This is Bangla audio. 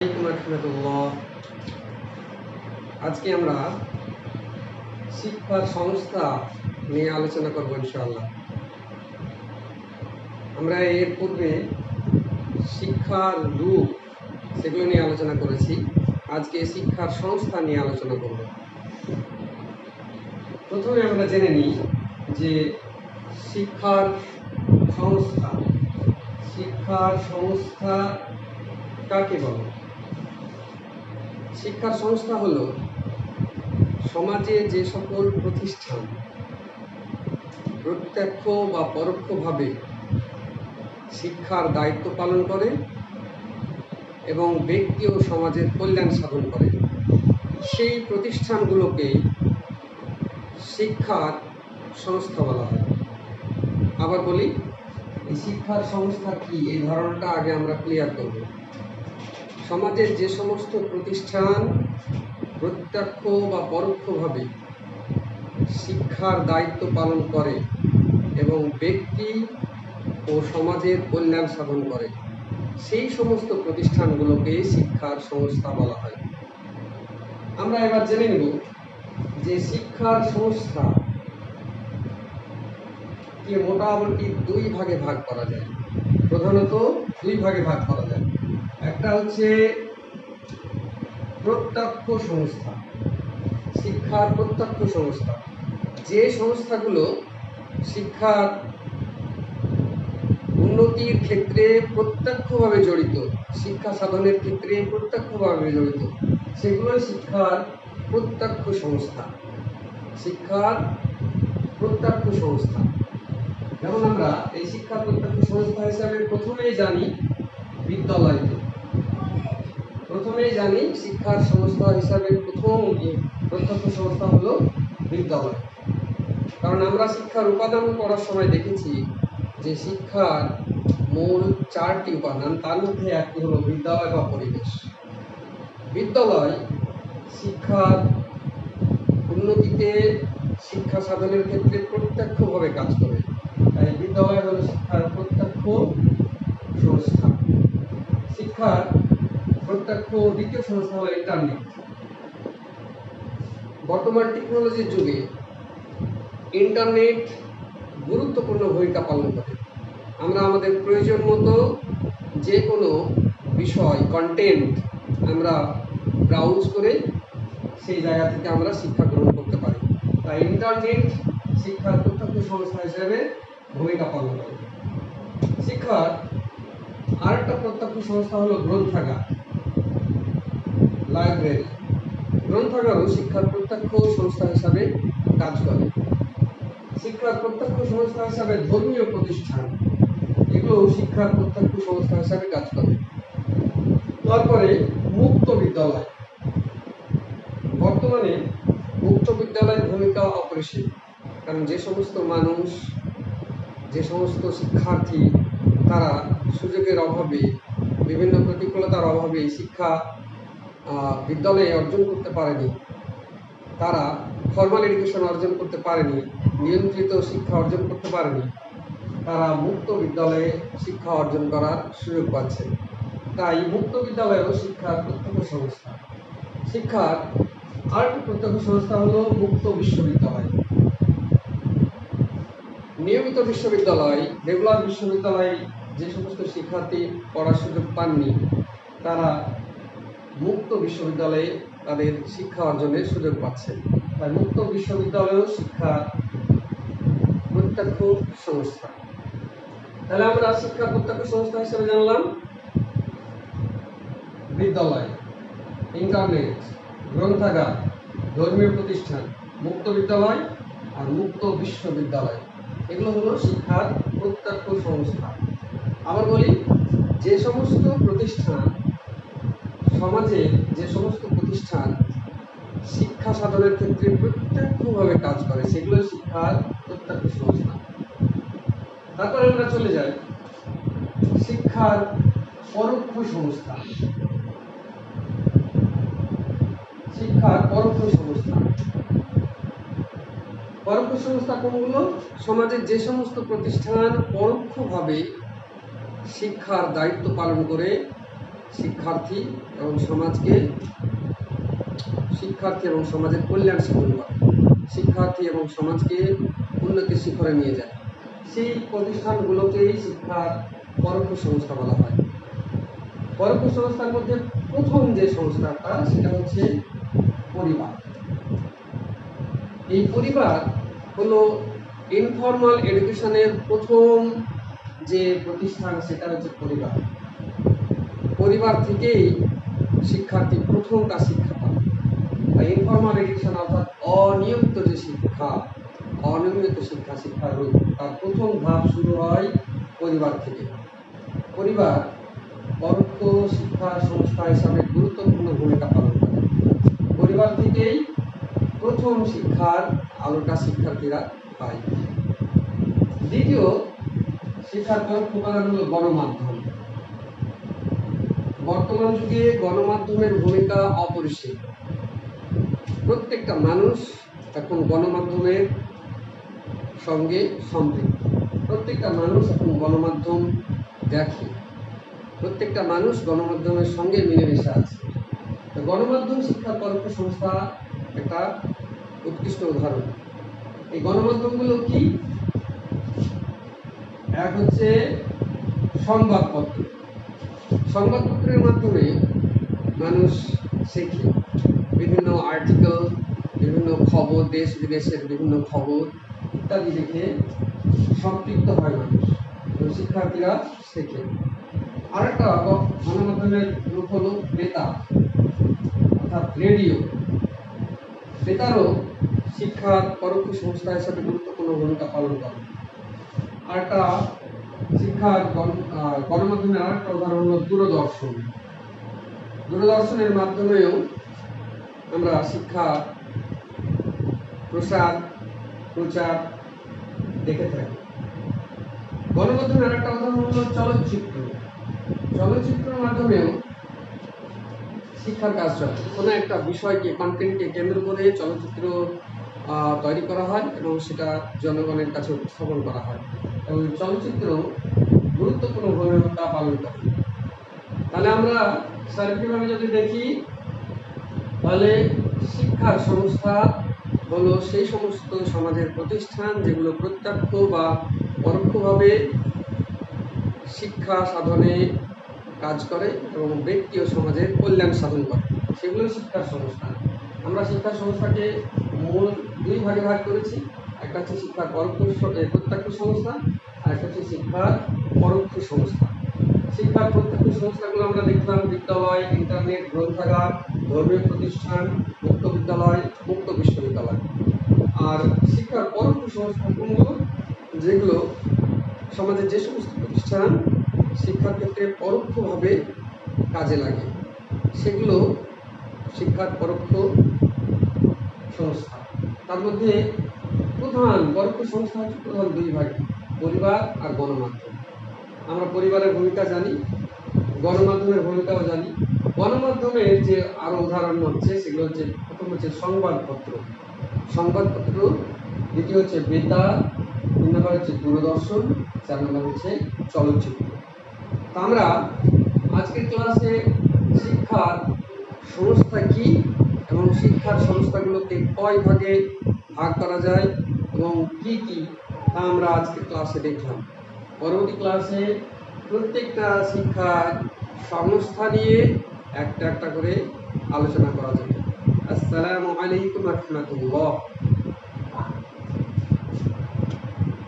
রহমতুল্লাহ। আজকে আমরা শিক্ষার সংস্থা নিয়ে আলোচনা করব ইনশাআল্লাহ। আমরা এর পূর্বে শিক্ষার রূপ সেগুলো নিয়ে আলোচনা করেছি। আজকে শিক্ষার সংস্থা নিয়ে আলোচনা করব। প্রথমে আমরা জেনে নিই যে শিক্ষার সংস্থা কাকে বলে। শিক্ষার সংস্থা হলো সমাজে যে সকল প্রতিষ্ঠান প্রত্যক্ষ বা পরোক্ষভাবে শিক্ষার দায়িত্ব পালন করে এবং ব্যক্তি ও সমাজের কল্যাণ সাধন করে, সেই প্রতিষ্ঠানগুলোকে শিক্ষার সংস্থা বলা হয়। আবার বলি, এই শিক্ষার সংস্থা কি, এই ধারণাটা আগে আমরা ক্লিয়ার করব। সমাজের যে সমস্ত প্রতিষ্ঠান প্রত্যক্ষ বা পরোক্ষভাবে শিক্ষার দায়িত্ব পালন করে এবং ব্যক্তি ও সমাজের কল্যাণ সাধন করে, সেই সমস্ত প্রতিষ্ঠানগুলোকে শিক্ষার সংস্থা বলা হয়। আমরা এবার জেনে নেব যে শিক্ষার সংস্থা কে মোটামুটি দুই ভাগে ভাগ করা যায়। প্রধানত দুই ভাগে ভাগ করা যায়। একটা হচ্ছে প্রত্যক্ষ সংস্থা, শিক্ষার প্রত্যক্ষ সংস্থা, যে সংস্থাগুলো শিক্ষার উন্নতির ক্ষেত্রে প্রত্যক্ষভাবে জড়িত, শিক্ষা সাধনের ক্ষেত্রে প্রত্যক্ষভাবে জড়িত, সেগুলোই শিক্ষার প্রত্যক্ষ সংস্থা। শিক্ষার প্রত্যক্ষ সংস্থা, যেমন আমরা এই শিক্ষার প্রত্যক্ষ সংস্থা হিসাবে প্রথমেই জানি বিদ্যালয়কে। শিক্ষার সংস্থা হিসাবে প্রথম প্রত্যক্ষ সংস্থা হলো বিদ্যালয়। কারণ আমরা শিক্ষার উপাদান পড়ার সময় দেখেছি যে শিক্ষার মূল চারটি উপাদান, তার মধ্যে একটি হলো বিদ্যালয় বা পরিবেশ। বিদ্যালয় শিক্ষার উন্নতিতে, শিক্ষা সাধনের ক্ষেত্রে প্রত্যক্ষভাবে কাজ করে, তাই বিদ্যালয় হলো শিক্ষার প্রত্যক্ষ সংস্থা। শিক্ষার প্রত্যক্ষ দ্বিতীয় সংস্থা হলো ইন্টারনেট। বর্তমান টেকনোলজির যুগে ইন্টারনেট গুরুত্বপূর্ণ ভূমিকা পালন করে। আমরা আমাদের প্রয়োজন মতো যে কোনো বিষয়, কন্টেন্ট আমরা ব্রাউজ করে সেই জায়গা থেকে আমরা শিক্ষা গ্রহণ করতে পারি। তাই ইন্টারনেট শিক্ষার প্রত্যক্ষ সংস্থা হিসেবে ভূমিকা পালন করে। শিক্ষার আরেকটা প্রত্যক্ষ সংস্থা হলো গ্রন্থাগার, লাইব্রেরি। গ্রন্থাগারও শিক্ষার প্রত্যক্ষ সংস্থা হিসাবে কাজ করে। শিক্ষার প্রত্যক্ষ সংস্থা হিসাবে ধর্মীয় প্রতিষ্ঠান, এগুলো শিক্ষার প্রত্যক্ষ সংস্থা হিসাবে কাজ করে। তারপরে মুক্ত বিদ্যালয়। বর্তমানে মুক্ত বিদ্যালয়ের ভূমিকা অপরিসীম। কারণ যে সমস্ত মানুষ, যে সমস্ত শিক্ষার্থী তারা সুযোগের অভাবে, বিভিন্ন প্রতিকূলতার অভাবে শিক্ষা বিদ্যালয়ে অর্জন করতে পারেনি, তারা ফর্মাল এডুকেশন অর্জন করতে পারেনি, নিয়ন্ত্রিত শিক্ষা অর্জন করতে পারেনি, তারা মুক্ত বিদ্যালয়ে শিক্ষা অর্জন করার সুযোগ পাচ্ছে। তাই মুক্ত বিদ্যালয়েও শিক্ষার প্রত্যক্ষ সংস্থা। শিক্ষার আরেকটি প্রত্যক্ষ সংস্থা হলো মুক্ত বিশ্ববিদ্যালয়। নিয়মিত বিশ্ববিদ্যালয়, রেগুলার বিশ্ববিদ্যালয়ে যে সমস্ত শিক্ষার্থী পড়ার সুযোগ পাননি, তারা মুক্ত বিশ্ববিদ্যালয়ে তাদের শিক্ষা অর্জনের সুযোগ পাচ্ছে। তাই মুক্ত বিশ্ববিদ্যালয়েও শিক্ষার প্রত্যক্ষ সংস্থা। তাহলে আমরা শিক্ষা প্রত্যক্ষ সংস্থা হিসেবে জানলাম বিদ্যালয়, ইন্টারনেট, গ্রন্থাগার, ধর্মীয় প্রতিষ্ঠান, মুক্ত বিদ্যালয় আর মুক্ত বিশ্ববিদ্যালয়। এগুলো হলো শিক্ষার প্রত্যক্ষ সংস্থা। আবার বলি, যে সমস্ত প্রতিষ্ঠান, সমাজে যে সমস্ত প্রতিষ্ঠান শিক্ষা সাধনের ক্ষেত্রে প্রত্যক্ষভাবে কাজ করে, সেগুলো শিক্ষার প্রত্যক্ষ সংস্থা। তারপরে আমরা চলে যাই শিক্ষার পরোক্ষ সংস্থা। শিক্ষার পরোক্ষ সংস্থা, পরোক্ষ সংস্থা কোনগুলো? সমাজের যে সমস্ত প্রতিষ্ঠান পরোক্ষভাবে শিক্ষার দায়িত্ব পালন করে শিক্ষার্থী এবং সমাজের কল্যাণ সাধন করে, শিক্ষার্থী এবং সমাজকে উন্নতির শিখরে নিয়ে যায়। সেই প্রতিষ্ঠানগুলোকেই শিক্ষার পরোক্ষ সংস্থা বলা হয়। পরোক্ষ সংস্থার মধ্যে প্রথম যে সংস্থাটা সেটা হচ্ছে পরিবার। এই পরিবার হলো ইনফর্মাল এডুকেশনের প্রথম যে প্রতিষ্ঠান, সেটা হচ্ছে পরিবার। পরিবার থেকেই শিক্ষার্থী প্রথমটা শিক্ষা পায়। ইনফর্মাল এডুকেশন অর্থাৎ অনিয়মিত শিক্ষার রূপ, তার প্রথম ধাপ শুরু হয় পরিবার থেকে। পরিবার পরোক্ষ শিক্ষা সংস্থা হিসাবে গুরুত্বপূর্ণ ভূমিকা পালন করে। পরিবার থেকেই প্রথম শিক্ষার আলোটা শিক্ষার্থীরা পায়। দ্বিতীয় শিক্ষার পরোক্ষ উপাদান হল গণমাধ্যম। বর্তমান যুগে গণমাধ্যমের ভূমিকা অপরিসীম। প্রত্যেকটা মানুষ এখন গণমাধ্যমের সঙ্গে সম্পৃক্ত। প্রত্যেকটা মানুষ এখন গণমাধ্যম দেখে, প্রত্যেকটা মানুষ গণমাধ্যমের সঙ্গে মিলেমিশে আছে। গণমাধ্যম শিক্ষার পরোক্ষ সংস্থা একটা উৎকৃষ্ট উদাহরণ। এই গণমাধ্যমগুলো কি? এক হচ্ছে সংবাদপত্র। সংবাদপত্রের মাধ্যমে মানুষ শেখে, বিভিন্ন আর্টিকেল, বিভিন্ন খবর, দেশ বিদেশের বিভিন্ন খবর ইত্যাদি দেখে সম্পৃক্ত হয় মানুষ, শিক্ষার্থীরা শেখে। আরেকটা গণমাধ্যমের রূপ হলো বেতার অর্থাৎ রেডিও। বেতারও শিক্ষার পরোক্ষ সংস্থা হিসাবে গুরুত্বপূর্ণ ভূমিকা পালন করে। আরেকটা শিক্ষার গণমাধ্যমের আরেকটা উদাহরণ হলো দূরদর্শন। দূরদর্শনের মাধ্যমেও আমরা শিক্ষা প্রচার দেখে থাকি। গণমাধ্যমের আরেকটা উদাহরণ হলো চলচ্চিত্র। চলচ্চিত্রের মাধ্যমেও শিক্ষার কাজ চলে। কোনো একটা বিষয়কে, কন্টেন্টকে কেন্দ্র করে চলচ্চিত্র তৈরি করা হয় এবং সেটা জনগণের কাছে উপস্থাপন করা হয়, এবং চলচ্চিত্র গুরুত্বপূর্ণ ভূমিকা পালন করে। তাহলে আমরা সার্বিকভাবে যদি দেখি, তাহলে শিক্ষার সংস্থা হলো সেই সমস্ত সমাজের প্রতিষ্ঠান যেগুলো প্রত্যক্ষ বা পরোক্ষভাবে শিক্ষা সাধনে কাজ করে এবং ব্যক্তি ও সমাজের কল্যাণ সাধন করে, সেগুলো শিক্ষার সংস্থা। আমরা শিক্ষা সংস্থাকে মূল দুই ভাগে ভাগ করেছি। একটা হচ্ছে শিক্ষার প্রত্যক্ষ সংস্থা, আর একটা হচ্ছে শিক্ষার পরোক্ষ সংস্থা। শিক্ষার প্রত্যক্ষ সংস্থাগুলো আমরা দেখলাম বিদ্যালয়, ইন্টারনেট, গ্রন্থাগার, ধর্মীয় প্রতিষ্ঠান, মুক্ত বিদ্যালয়, মুক্ত বিশ্ববিদ্যালয়। আর শিক্ষার পরোক্ষ সংস্থা কোনগুলো? যেগুলো সমাজের যে সমস্ত প্রতিষ্ঠান শিক্ষার ক্ষেত্রে পরোক্ষভাবে কাজে লাগে, সেগুলো শিক্ষার পরোক্ষ সংস্থা। তার মধ্যে পরোক্ষ সংস্থা হচ্ছে প্রধান দুই ভাগে, পরিবার আর গণমাধ্যম। আমরা পরিবারের ভূমিকা জানি, গণমাধ্যমের ভূমিকাও জানি। গণমাধ্যমের যে আরো উদাহরণ হচ্ছে, সেগুলো হচ্ছে প্রথম হচ্ছে সংবাদপত্র, দ্বিতীয় হচ্ছে বেতার, 3 নম্বর হচ্ছে দূরদর্শন, 4 নম্বর হচ্ছে চলচ্চিত্র। তো আমরা আজকের ক্লাসে শিক্ষার সংস্থা কি এবং শিক্ষার সংস্থাগুলোকে কয় ভাগে ভাগ করা যায় এবং কি কি, তা আমরা আজকের ক্লাসে দেখলাম। পরবর্তী ক্লাসে প্রত্যেকটা শিক্ষার সংস্থা নিয়ে একটা একটা করে আলোচনা করা যাবে। আসসালামু আলাইকুম ওয়া রাহমাতুল্লাহ।